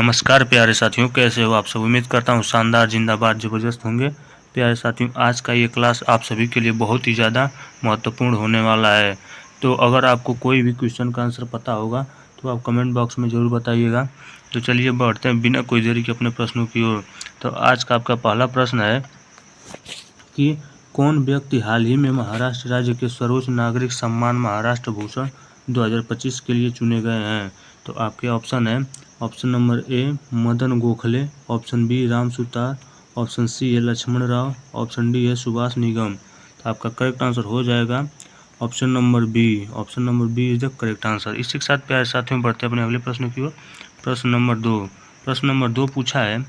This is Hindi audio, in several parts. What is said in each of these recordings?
नमस्कार प्यारे साथियों, कैसे हो आप सब। उम्मीद करता हूँ शानदार, जिंदाबाद, ज़बरदस्त होंगे। प्यारे साथियों, आज का ये क्लास आप सभी के लिए बहुत ही ज़्यादा महत्वपूर्ण होने वाला है। तो अगर आपको कोई भी क्वेश्चन का आंसर पता होगा तो आप कमेंट बॉक्स में ज़रूर बताइएगा। तो चलिए बढ़ते हैं बिना कोई देरी के अपने प्रश्नों की ओर। तो आज का आपका पहला प्रश्न है कि कौन व्यक्ति हाल ही में महाराष्ट्र राज्य के सर्वोच्च नागरिक सम्मान महाराष्ट्र भूषण 2025 के लिए चुने गए हैं। तो आपके ऑप्शन है, option number A Madan Gokhale, option B Ram Sutar, option C है लक्ष्मण राव, ऑप्शन डी है सुभाष निगम। तो आपका करेक्ट आंसर हो जाएगा option number B. Option number B is the correct answer. इसी के साथ प्यारे साथियों बढ़ते हैं अपने अगले प्रश्न की ओर। प्रश्न नंबर दो पूछा है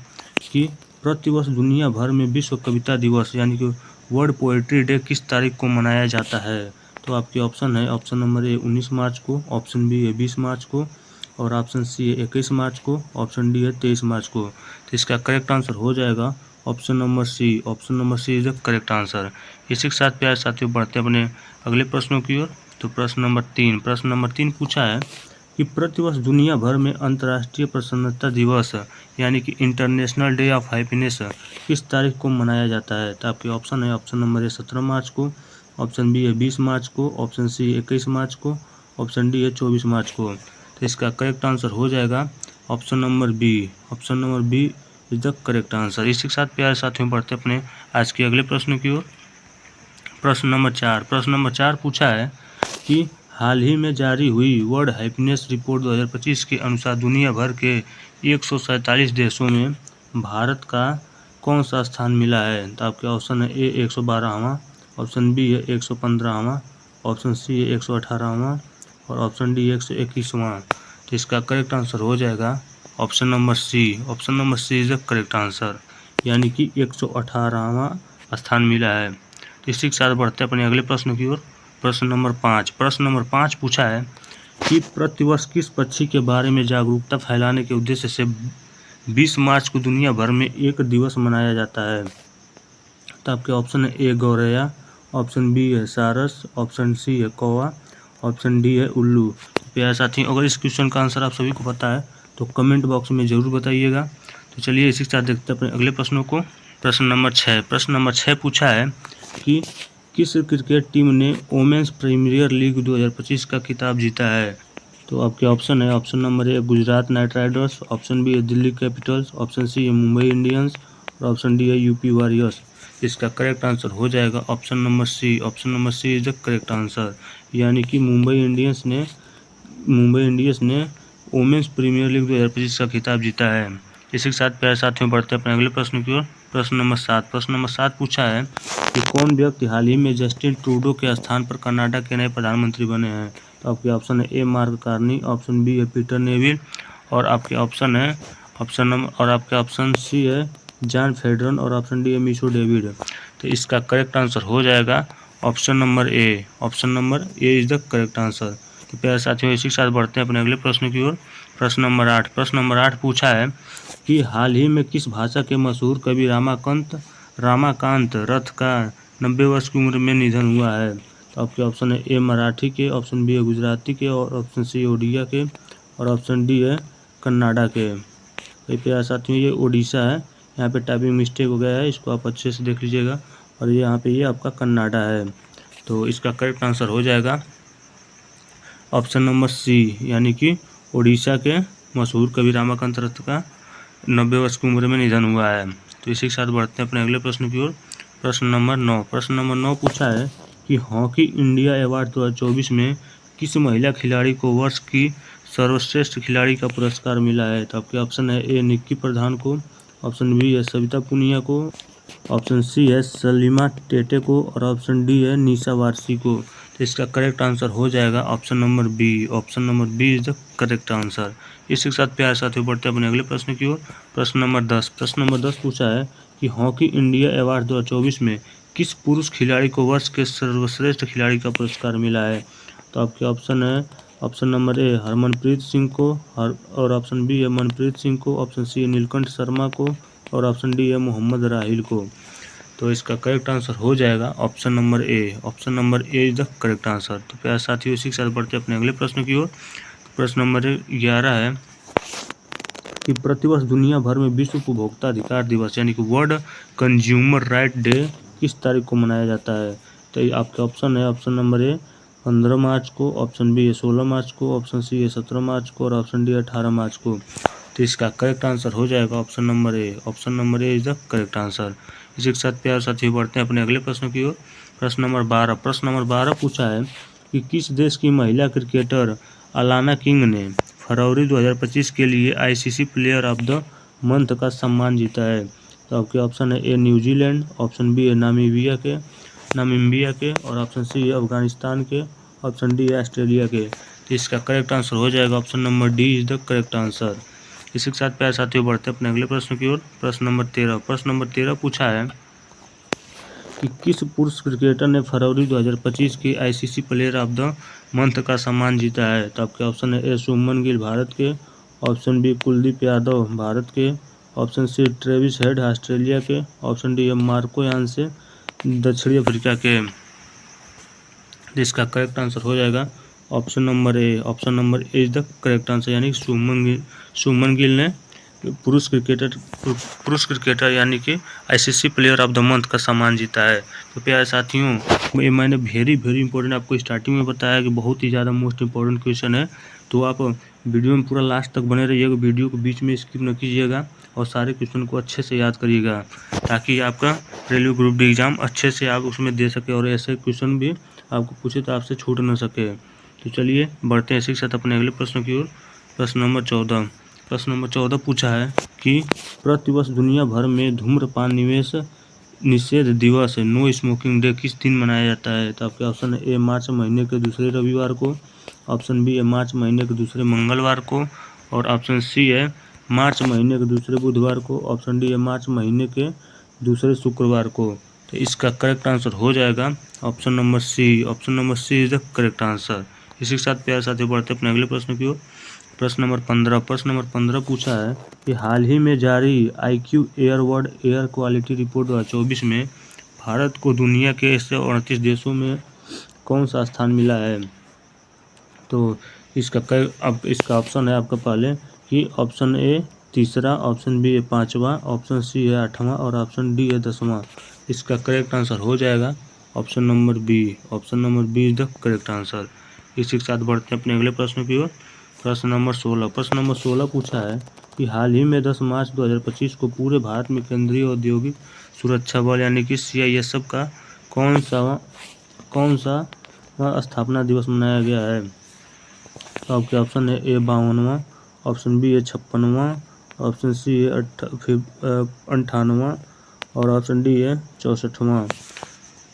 कि प्रतिवर्ष दुनिया भर में विश्व कविता दिवस यानी कि वर्ल्ड पोएट्री डे किस तारीख को मनाया जाता है। तो आपके ऑप्शन है, ऑप्शन नंबर ए 19 मार्च को, ऑप्शन बी है 20 मार्च को, और ऑप्शन सी है 21 मार्च को, ऑप्शन डी है 23 मार्च को। तो इसका करेक्ट आंसर हो जाएगा option number C. Option number C is the correct answer. इसी के साथ प्यारे साथियों बढ़ते हैं अपने अगले प्रश्नों की ओर। तो प्रश्न नंबर तीन पूछा है कि प्रतिवर्ष दुनिया भर में अंतर्राष्ट्रीय प्रसन्नता दिवस यानी कि इंटरनेशनल डे ऑफ हैप्पीनेस किस तारीख को मनाया जाता है। तो आपके ऑप्शन है, ऑप्शन नंबर ए 17 मार्च को, ऑप्शन बी है 20 मार्च को, ऑप्शन सी 21 मार्च को, ऑप्शन डी है 24 मार्च को। तो इसका करेक्ट आंसर हो जाएगा option number B. Option number B is the correct answer. इसी के साथ प्यारे साथियों बढ़ते अपने आज के अगले प्रश्न की ओर। प्रश्न नंबर चार पूछा है कि हाल ही में जारी हुई वर्ल्ड हैप्पीनेस रिपोर्ट 2025 के अनुसार दुनिया भर के 147 देशों में भारत का कौन सा स्थान मिला है। तो आपके ऑप्शन है ए 112वां, ऑप्शन बी है 115वां, ऑप्शन सी है 118वां, और ऑप्शन डी 121वां। तो इसका करेक्ट आंसर हो जाएगा option number C. Option number C is the correct answer, यानी कि 118वां स्थान मिला है। तो इसी के साथ बढ़ते हैं अपने अगले प्रश्न की ओर। प्रश्न नंबर पाँच पूछा है कि प्रतिवर्ष किस पक्षी के बारे में जागरूकता फैलाने के उद्देश्य से 20 मार्च को दुनिया भर में एक दिवस मनाया जाता है। तो आपके ऑप्शन है ए गौरैया, ऑप्शन बी है सारस, ऑप्शन सी है कौवा, ऑप्शन डी है उल्लू। प्यारे साथी, अगर इस क्वेश्चन का आंसर आप सभी को पता है तो कमेंट बॉक्स में ज़रूर बताइएगा। तो चलिए इसी के साथ देखते हैं अपने अगले प्रश्नों को। प्रश्न नंबर 6 पूछा है कि किस क्रिकेट टीम ने वोमेंस प्रीमियर लीग 2025 का खिताब जीता है। तो आपके ऑप्शन है, option number A Gujarat Knight Riders, option B है दिल्ली कैपिटल्स, ऑप्शन सी है मुंबई इंडियंस, और ऑप्शन डी है यूपी वॉरियर्स। इसका करेक्ट आंसर हो जाएगा option number C. Option number C is the correct answer, यानी कि मुंबई इंडियंस ने वोमेंस प्रीमियर लीग 2025 का खिताब जीता है। इसी के साथ प्यारे साथियों बढ़ते हैं अपने अगले प्रश्न की ओर। प्रश्न नंबर 7 पूछा है कि कौन व्यक्ति हाल ही में जस्टिन ट्रूडो के स्थान पर कनाडा के नए प्रधानमंत्री बने हैं। तो आपके ऑप्शन है ए मार्क कार्नी, ऑप्शन बी है पीटर नेविल, और आपके ऑप्शन सी है जॉन फेडरन, और ऑप्शन डी है मिशो डेविड। तो इसका करेक्ट आंसर हो जाएगा option number A. Option number A is the correct answer. तो प्यारे साथियों इसी के साथ बढ़ते हैं अपने अगले प्रश्न की ओर। प्रश्न नंबर 8 पूछा है कि हाल ही में किस भाषा के मशहूर कवि रामाकांत रथ का 90 वर्ष की उम्र में निधन हुआ है। तो आपके ऑप्शन है ए मराठी के, ऑप्शन बी है गुजराती के, और ऑप्शन सी ओडिया के, और ऑप्शन डी है कन्नाडा के। तो प्यारे साथियों ये ओडिशा है, यहाँ पे टाइपिंग मिस्टेक हो गया है, इसको आप अच्छे से देख लीजिएगा। और ये यहाँ पे ये आपका कन्नाडा है। तो इसका करेक्ट आंसर हो जाएगा ऑप्शन नंबर सी, यानी कि ओडिशा के मशहूर कवि रामाकांत रथ का 90 वर्ष की उम्र में निधन हुआ है। तो इसी के साथ बढ़ते हैं अपने अगले प्रश्न की ओर। प्रश्न नंबर 9 पूछा है कि हॉकी इंडिया अवार्ड 2024 में किस महिला खिलाड़ी को वर्ष की सर्वश्रेष्ठ खिलाड़ी का पुरस्कार मिला है। तो आपके ऑप्शन है ए निक्की प्रधान को, ऑप्शन बी है सविता पुनिया को, ऑप्शन सी है सलीमा टेटे को, और ऑप्शन डी है निशा वारसी को। तो इसका करेक्ट आंसर हो जाएगा option number B. Option number B is the correct answer. इसी के साथ प्यारे साथियों बढ़ते हैं अपने अगले प्रश्न की ओर। प्रश्न नंबर 10 पूछा है कि हॉकी इंडिया अवार्ड 2024 में किस पुरुष खिलाड़ी को वर्ष के सर्वश्रेष्ठ खिलाड़ी का पुरस्कार मिला है। तो आपके ऑप्शन है, ऑप्शन नंबर ए हरमनप्रीत सिंह को, और ऑप्शन बी है मनप्रीत सिंह को, ऑप्शन सी है नीलकंठ शर्मा को, और ऑप्शन डी है मोहम्मद राहिल को। तो इसका करेक्ट आंसर हो जाएगा option number A. Option number A is the correct answer. तो प्यारे साथियों इसी के साथ बढ़ते हैं अपने अगले प्रश्न की ओर। प्रश्न नंबर 11 है कि प्रतिवर्ष दुनिया भर में विश्व उपभोक्ता अधिकार दिवस यानी कि वर्ल्ड कंज्यूमर राइट डे किस तारीख को मनाया जाता है? तो आपके ऑप्शन है, ऑप्शन नंबर ए 15 मार्च को, ऑप्शन बी है 16 मार्च को, ऑप्शन सी है 17 मार्च को और ऑप्शन डी 18 मार्च को। तो इसका करेक्ट आंसर हो जाएगा option number A. Option number A is the correct answer. इसी के साथ प्यार साथियों बढ़ते हैं अपने अगले प्रश्न की ओर। प्रश्न नंबर 12। प्रश्न नंबर 12 पूछा है कि किस देश की महिला क्रिकेटर अलाना किंग ने फरवरी 2025 के लिए ICC player of the month का सम्मान जीता है? तो आपके ऑप्शन है ए न्यूजीलैंड, ऑप्शन बी है नामीबिया के और ऑप्शन सी है अफगानिस्तान के, ऑप्शन डी है ऑस्ट्रेलिया के। तो इसका करेक्ट आंसर हो जाएगा option number D is the correct answer. इसी के साथ प्यारे साथियों बढ़ते हैं अपने अगले प्रश्न की ओर। प्रश्न नंबर 13। प्रश्न नंबर 13 पूछा है कि किस पुरुष क्रिकेटर ने फरवरी 2025 की ICC player of the month का सम्मान जीता है? तो आपके ऑप्शन है ए शुभमन गिल भारत के, ऑप्शन बी कुलदीप यादव भारत के, option C Travis Head Australia के, ऑप्शन डी है मार्को यानसे दक्षिणी अफ्रीका के। इसका करेक्ट आंसर हो जाएगा option number A. Option number A is the correct answer, यानी शुभमन गिल ने पुरुष क्रिकेटर यानी कि ICC player of the month का सम्मान जीता है। तो प्यारे साथियों, ये मैंने वेरी इंपॉर्टेंट आपको स्टार्टिंग में बताया कि बहुत ही ज़्यादा मोस्ट इंपॉर्टेंट क्वेश्चन है। तो आप वीडियो में पूरा लास्ट तक बने रहिएगा, वीडियो को बीच में स्किप न कीजिएगा और सारे क्वेश्चन को अच्छे से याद करिएगा ताकि आपका रेलवे ग्रुप डी एग्ज़ाम अच्छे से आप उसमें दे सके और ऐसे क्वेश्चन भी आपको पूछे तो आपसे छूट न सके। तो चलिए बढ़ते हैं इसी के साथ अपने अगले प्रश्न की ओर। प्रश्न नंबर 14। प्रश्न नंबर 14 पूछा है कि प्रतिवर्ष दुनिया भर में धूम्रपान निषेध दिवस नो स्मोकिंग डे किस दिन मनाया जाता है? तो आपके ऑप्शन है ए मार्च महीने के दूसरे रविवार को, ऑप्शन बी है मार्च महीने के दूसरे मंगलवार को और ऑप्शन सी है मार्च महीने के दूसरे बुधवार को, ऑप्शन डी है मार्च महीने के दूसरे शुक्रवार को। तो इसका करेक्ट आंसर हो जाएगा option number C. Option number C is the correct answer. इसी के साथ प्यारे साथियों बढ़ते अपने अगले प्रश्न की ओर। प्रश्न नंबर 15। प्रश्न नंबर 15 पूछा है कि हाल ही में जारी IQ air world air quality report 2024 में भारत को दुनिया के 138 देशों में कौन सा स्थान मिला है? तो इसका ऑप्शन है आपका पहले कि ऑप्शन ए तीसरा, ऑप्शन बी है पाँचवा, ऑप्शन सी है आठवां और ऑप्शन डी है 10वां। इसका करेक्ट आंसर हो जाएगा option number B. Option number B is the correct answer. इसी के साथ बढ़ते हैं अपने अगले प्रश्न की ओर। प्रश्न नंबर 16। प्रश्न नंबर 16 पूछा है कि हाल ही में 10 मार्च 2025 को पूरे भारत में केंद्रीय औद्योगिक सुरक्षा बल यानी कि CISF का कौन सा स्थापना दिवस मनाया गया है? तो आपके ऑप्शन है ए 52वां, ऑप्शन बी है 56वां, ऑप्शन सी है 58वां और ऑप्शन डी है 64वां।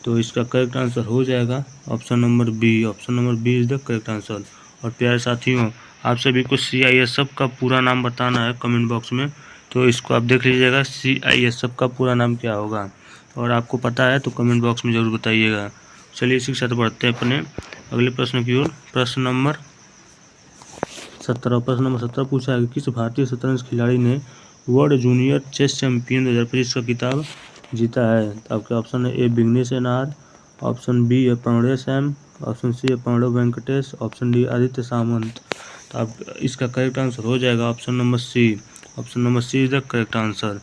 तो इसका करेक्ट आंसर हो जाएगा option number B. Option number B is the correct answer. और प्यारे साथियों, आप सभी को CISF का पूरा नाम बताना है कमेंट बॉक्स में, तो इसको आप देख लीजिएगा CISF का पूरा नाम क्या होगा और आपको पता है तो कमेंट बॉक्स में ज़रूर बताइएगा। चलिए इसी के साथ बढ़ते हैं अपने अगले प्रश्न की ओर। प्रश्न नंबर 17। प्रश्न नंबर 17 पूछा है कि किस भारतीय शतरंज खिलाड़ी ने वर्ल्ड जूनियर चेस चैंपियन 2025 का खिताब जीता है? तो आपके ऑप्शन है A Vignesh NR, option B है प्रणय सैम, ऑप्शन सी है प्रणव वेंकटेश, ऑप्शन डी आदित्य सामंत। तो आप इसका करेक्ट आंसर हो जाएगा option number C. Option number C is the correct answer.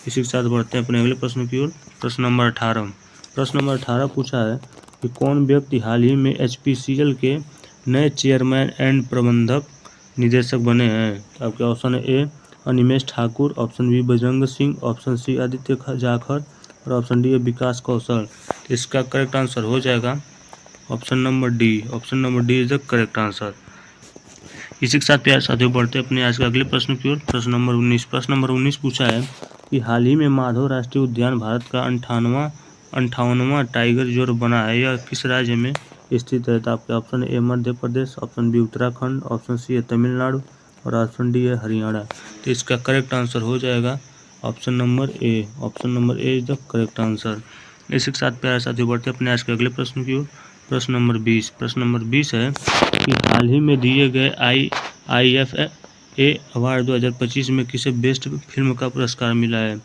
इसी के साथ बढ़ते हैं अपने अगले प्रश्न की ओर। प्रश्न नंबर 18। प्रश्न नंबर 18 पूछा है कि कौन व्यक्ति हाल ही में HPCL के नए चेयरमैन एंड प्रबंधक निदेशक बने हैं? तो आपके ऑप्शन है A Animesh Thakur, option B Bajrang Singh, option C Aditya Jakhar और ऑप्शन डी है विकास कौशल। तो इसका करेक्ट आंसर हो जाएगा option number D. Option number D is the correct answer. इसी के साथ प्यारे साथियों बढ़ते अपने आज के अगले प्रश्न की ओर। प्रश्न नंबर 19। प्रश्न नंबर 19 पूछा है कि हाल ही में माधव राष्ट्रीय उद्यान भारत का 58वां टाइगर रिजर्व बना है, यह किस राज्य में स्थित है? तो आपके option A Madhya Pradesh, option B Uttarakhand, option C है तमिलनाडु और ऑप्शन डी है हरियाणा। तो इसका करेक्ट आंसर हो जाएगा option number A. Option number A is the correct answer. इसी के साथ प्यारे साथियों बढ़ते अपने आज के अगले प्रश्न की ओर। प्रश्न नंबर 20। प्रश्न नंबर 20 है कि हाल ही में दिए गए IIFA अवार्ड 2025 में किसे बेस्ट फिल्म का पुरस्कार मिला है?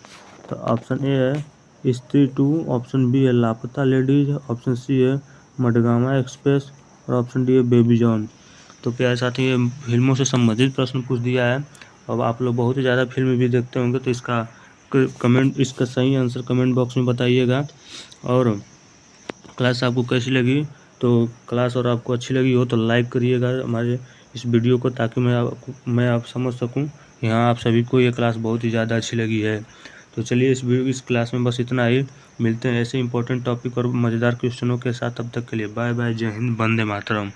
तो ऑप्शन ए है स्त्री 2, ऑप्शन बी है लापता लेडीज, ऑप्शन सी है मडगामा एक्सप्रेस और ऑप्शन डी है बेबी जॉन। तो प्यारे साथी, ये फिल्मों से संबंधित प्रश्न पूछ दिया है अब आप लोग बहुत ही ज़्यादा फिल्म भी देखते होंगे, तो इसका इसका सही आंसर कमेंट बॉक्स में बताइएगा। और क्लास आपको कैसी लगी, तो क्लास और आपको अच्छी लगी हो तो लाइक करिएगा हमारे इस वीडियो को, ताकि मैं आप समझ सकूं यहाँ आप सभी को ये क्लास बहुत ही ज़्यादा अच्छी लगी है। तो चलिए इस क्लास में बस इतना ही। मिलते हैं ऐसे इंपॉर्टेंट टॉपिक और मज़ेदार क्वेश्चनों के साथ। तब तक के लिए बाय बाय, जय हिंद, वंदे मातरम।